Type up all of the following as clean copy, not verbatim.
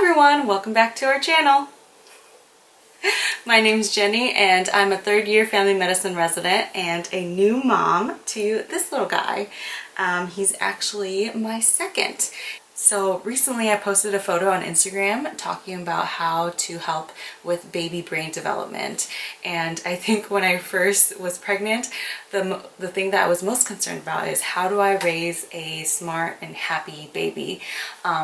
everyone, welcome back to our channel. My name's Jenny and I'm a third-year family medicine resident and a new mom to this little guy. He's actually my second. So recently I posted a photo on Instagram talking about how to help with baby brain development, and I think when I first was pregnant, the thing that I was most concerned about is how do I raise a smart and happy baby.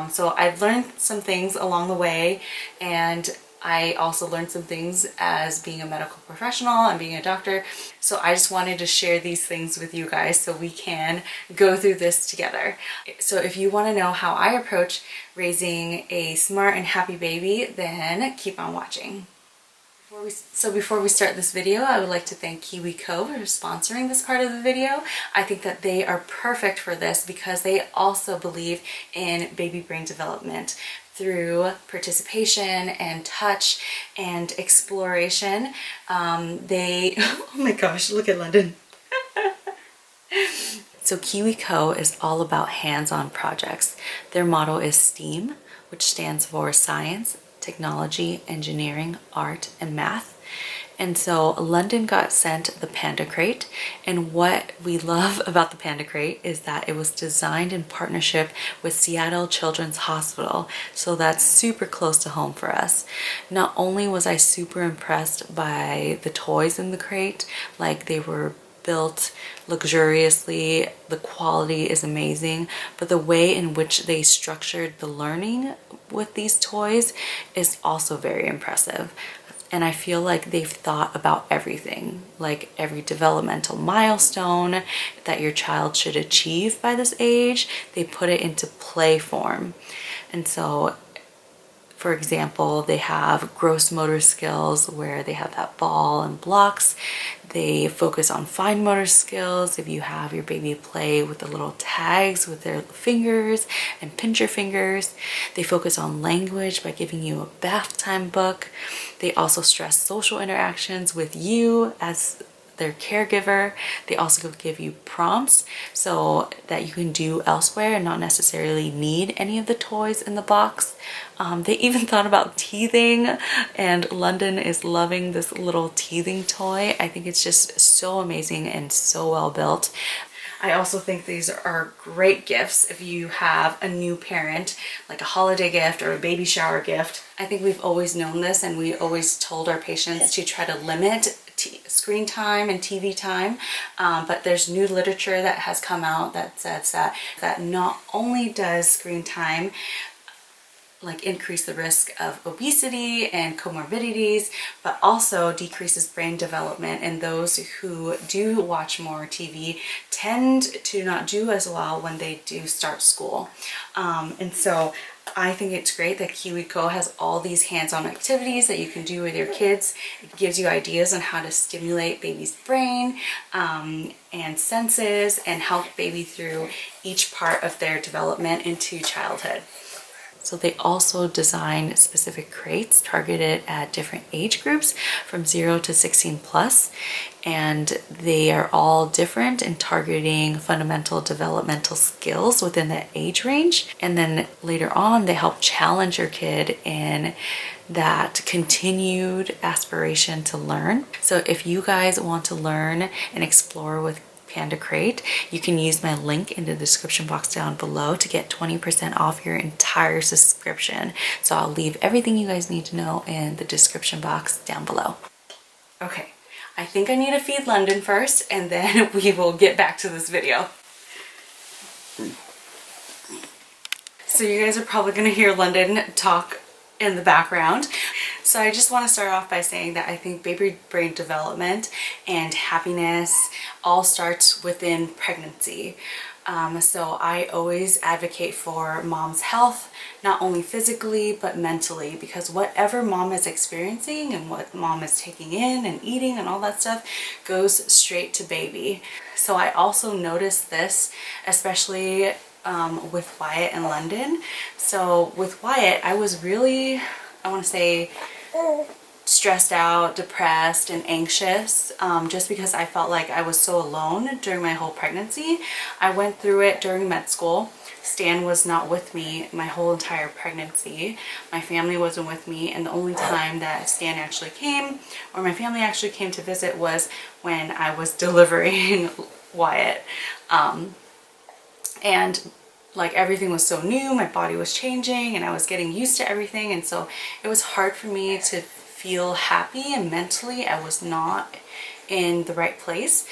So I've learned some things along the way, and I also learned some things as being a medical professional and being a doctor. So I just wanted to share these things with you guys so we can go through this together. So if you want to know how I approach raising a smart and happy baby, then keep on watching. Before we start this video, I would like to thank KiwiCo for sponsoring this part of the video. I think that they are perfect for this because they also believe in baby brain development through participation and touch and exploration. Oh my gosh, look at London. So KiwiCo is all about hands-on projects. Their motto is STEAM, which stands for science, technology, engineering, art, and math. And so London got sent the Panda Crate, and what we love about the Panda Crate is that it was designed in partnership with Seattle Children's Hospital, so that's super close to home for us. Not only was I super impressed by the toys in the crate, like they were built luxuriously, the quality is amazing, but the way in which they structured the learning with these toys is also very impressive. And I feel like they've thought about everything, like every developmental milestone that your child should achieve by this age, they put it into play form. And so, for example, they have gross motor skills where they have that ball and blocks. They focus on fine motor skills. If you have your baby play with the little tags with their fingers and pinch your fingers. They focus on language by giving you a bath time book. They also stress social interactions with you as their caregiver. They also give you prompts so that you can do elsewhere and not necessarily need any of the toys in the box. They even thought about teething, and London is loving this little teething toy. I think it's just so amazing and so well built. I also think these are great gifts if you have a new parent, like a holiday gift or a baby shower gift. I think we've always known this, and we always told our patients to try to limit screen time and TV time, but there's new literature that has come out that says that not only does screen time increase the risk of obesity and comorbidities, but also decreases brain development, and those who do watch more TV tend to not do as well when they do start school. And so I think it's great that KiwiCo has all these hands-on activities that you can do with your kids. It gives you ideas on how to stimulate baby's brain and senses and help baby through each part of their development into childhood. So they also design specific crates targeted at different age groups from 0 to 16 plus, and they are all different in targeting fundamental developmental skills within that age range. And then later on, they help challenge your kid in that continued aspiration to learn. So if you guys want to learn and explore with Panda Crate, you can use my link in the description box down below to get 20% off your entire subscription. So I'll leave everything you guys need to know in the description box down below. Okay, I think I need to feed London first, and then we will get back to this video. So you guys are probably going to hear London talk in the background. So I just want to start off by saying that I think baby brain development and happiness all starts within pregnancy. So I always advocate for mom's health, not only physically but mentally, because whatever mom is experiencing and what mom is taking in and eating and all that stuff goes straight to baby. So I also noticed this, especially with Wyatt and London. So with Wyatt, I was really, I want to say, stressed out, depressed, and anxious, just because I felt like I was so alone during my whole pregnancy. I went through it during med school. Stan was not with me my whole entire pregnancy. My family wasn't with me, and the only time that Stan actually came, or my family actually came to visit, was when I was delivering Wyatt. And like everything was so new, my body was changing and I was getting used to everything, and so it was hard for me to feel happy, and mentally I was not in the right place.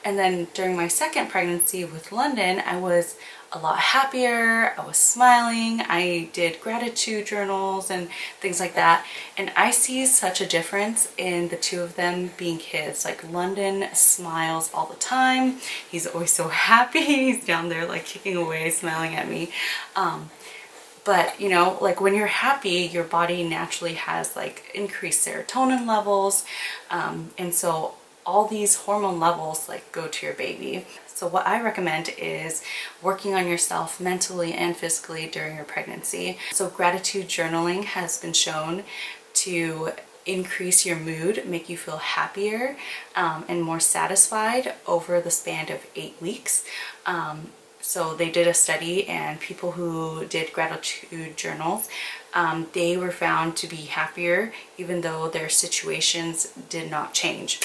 And then during my second pregnancy with London, I was a lot happier, I was smiling, I did gratitude journals and things like that, and I see such a difference in the two of them being kids. Like London smiles all the time, he's always so happy, he's down there like kicking away, smiling at me. But you know, like when you're happy, your body naturally has like increased serotonin levels, and so all these hormone levels like go to your baby. So what I recommend is working on yourself mentally and physically during your pregnancy. So gratitude journaling has been shown to increase your mood, make you feel happier and more satisfied over the span of 8 weeks. So they did a study, and people who did gratitude journals, they were found to be happier even though their situations did not change.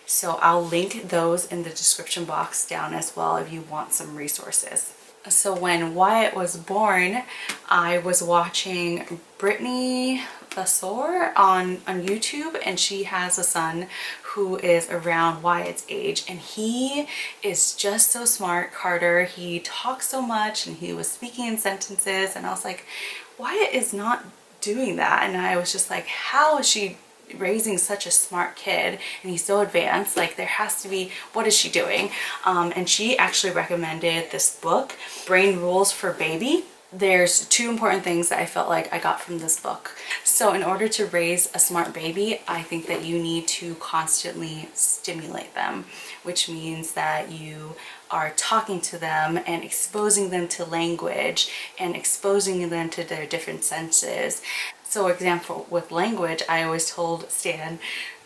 So I'll link those in the description box down as well if you want some resources. So when Wyatt was born, I was watching Brittany Vasseur on YouTube, and she has a son who is around Wyatt's age, and he is just so smart, Carter. He talks so much and he was speaking in sentences, and I was like, Wyatt is not doing that. And I was just like, how is she raising such a smart kid, and he's so advanced? Like, there has to be, what is she doing? And she actually recommended this book, Brain Rules for Baby. There's 2 important things that I felt like I got from this book. So in order to raise a smart baby, I think that you need to constantly stimulate them, which means that you are talking to them and exposing them to language and exposing them to their different senses. So example, with language, I always told Stan,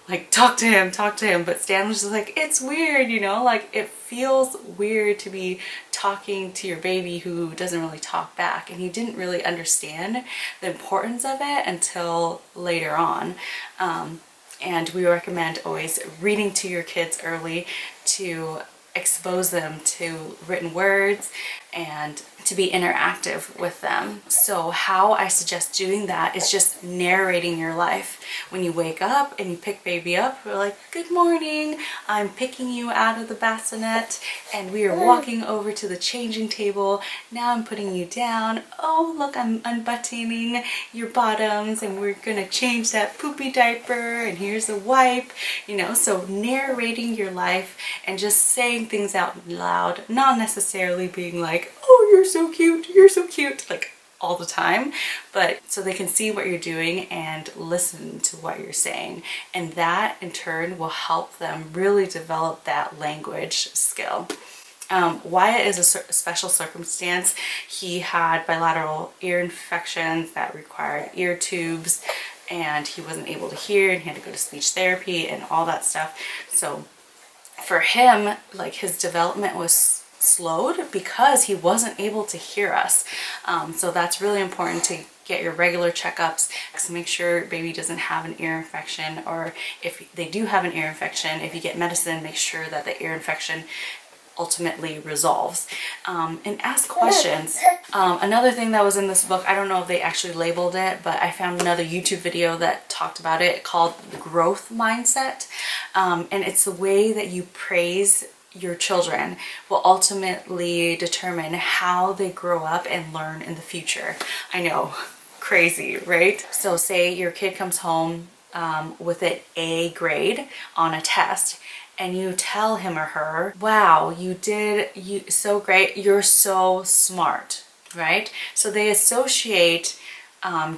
like, talk to him, but Stan was just like, it's weird, you know, like it feels weird to be talking to your baby who doesn't really talk back, and he didn't really understand the importance of it until later on. And we recommend always reading to your kids early to expose them to written words and to be interactive with them. So how I suggest doing that is just narrating your life. When you wake up and you pick baby up, we're like, good morning, I'm picking you out of the bassinet and we are walking over to the changing table. Now I'm putting you down. Oh, look, I'm unbuttoning your bottoms and we're gonna change that poopy diaper, and here's a wipe, you know. So narrating your life and just saying things out loud, not necessarily being like, oh, you're so cute, like all the time, but so they can see what you're doing and listen to what you're saying, and that in turn will help them really develop that language skill. Wyatt is a special circumstance. He had bilateral ear infections that required ear tubes, and he wasn't able to hear, and he had to go to speech therapy and all that stuff. So for him, like, his development was slowed because he wasn't able to hear us. So that's really important to get your regular checkups to make sure baby doesn't have an ear infection, or if they do have an ear infection, if you get medicine, make sure that the ear infection ultimately resolves. And ask questions. Another thing that was in this book, I don't know if they actually labeled it, but I found another YouTube video that talked about it called the growth mindset. And it's the way that you praise your children will ultimately determine how they grow up and learn in the future. I know, crazy, right? So say your kid comes home with an A grade on a test, and you tell him or her, wow, you so great, you're so smart, right? So they associate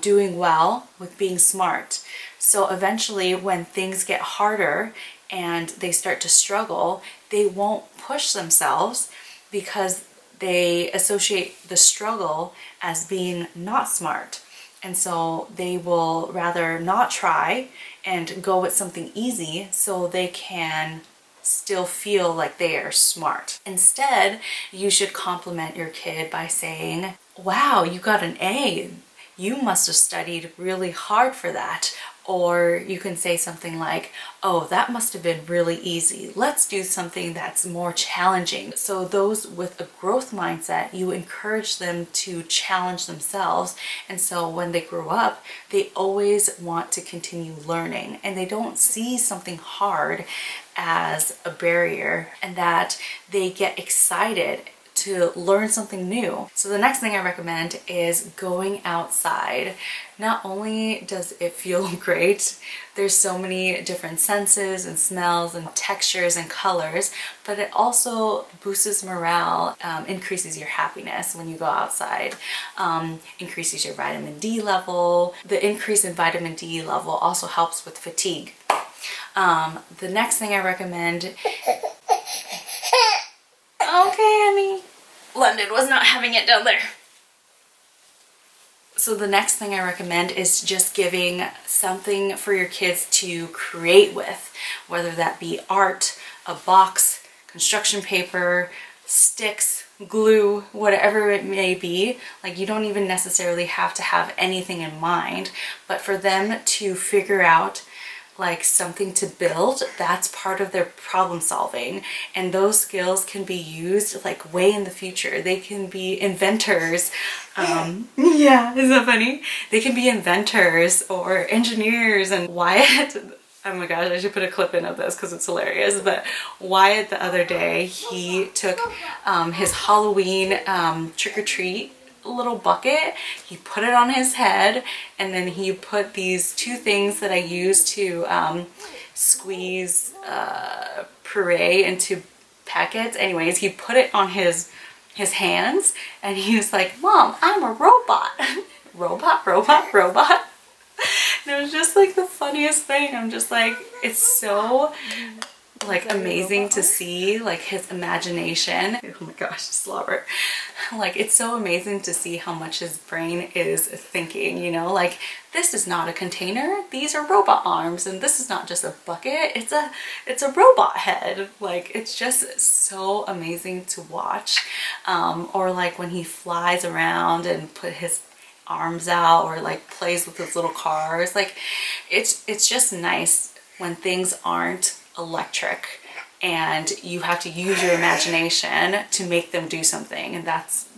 doing well with being smart. So eventually when things get harder and they start to struggle, they won't push themselves because they associate the struggle as being not smart. And so they will rather not try and go with something easy so they can still feel like they are smart. Instead, you should compliment your kid by saying, wow, you got an A. You must have studied really hard for that. Or you can say something like, oh, that must have been really easy. Let's do something that's more challenging. So those with a growth mindset, you encourage them to challenge themselves. And so when they grow up, they always want to continue learning, and they don't see something hard as a barrier, and that they get excited to learn something new. So the next thing I recommend is going outside. Not only does it feel great, there's so many different senses and smells and textures and colors, but it also boosts morale, increases your happiness when you go outside, increases your vitamin D level. The increase in vitamin D level also helps with fatigue. The next thing I recommend... Okay, honey. London was not having it down there. So the next thing I recommend is just giving something for your kids to create with, whether that be art, a box, construction paper, sticks, glue, whatever it may be. Like, you don't even necessarily have to have anything in mind, but for them to figure out like something to build, that's part of their problem solving, and those skills can be used like way in the future. They can be inventors. Yeah, isn't that funny? They can be inventors or engineers. And Wyatt, oh my gosh, I should put a clip in of this because it's hilarious, but Wyatt the other day, he took his Halloween trick-or-treat little bucket, he put it on his head, and then he put these two things that I use to squeeze puree into packets. Anyways, he put it on his hands, and he was like, Mom, I'm a robot. Robot, robot, robot. And it was just like the funniest thing. I'm just like, it's so like amazing to see like his imagination. Oh my gosh, slobber. Like, it's so amazing to see how much his brain is thinking, you know, like, this is not a container, these are robot arms, and this is not just a bucket, it's a robot head. Like, it's just so amazing to watch. Or like when he flies around and put his arms out, or like plays with his little cars. Like, it's just nice when things aren't electric and you have to use your imagination to make them do something. And that's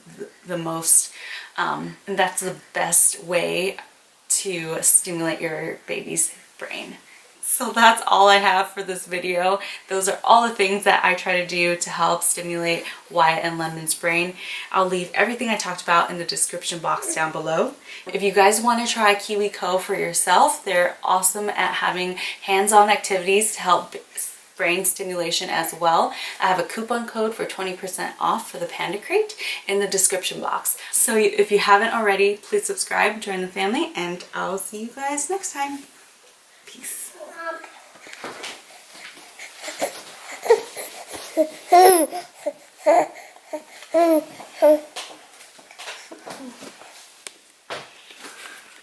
the most and that's the best way to stimulate your baby's brain. So that's all I have for this video. Those are all the things that I try to do to help stimulate Wyatt and London's brain. I'll leave everything I talked about in the description box down below. If you guys want to try KiwiCo for yourself, they're awesome at having hands-on activities to help brain stimulation as well. I have a coupon code for 20% off for the Panda Crate in the description box. So if you haven't already, please subscribe, join the family, and I'll see you guys next time. Peace.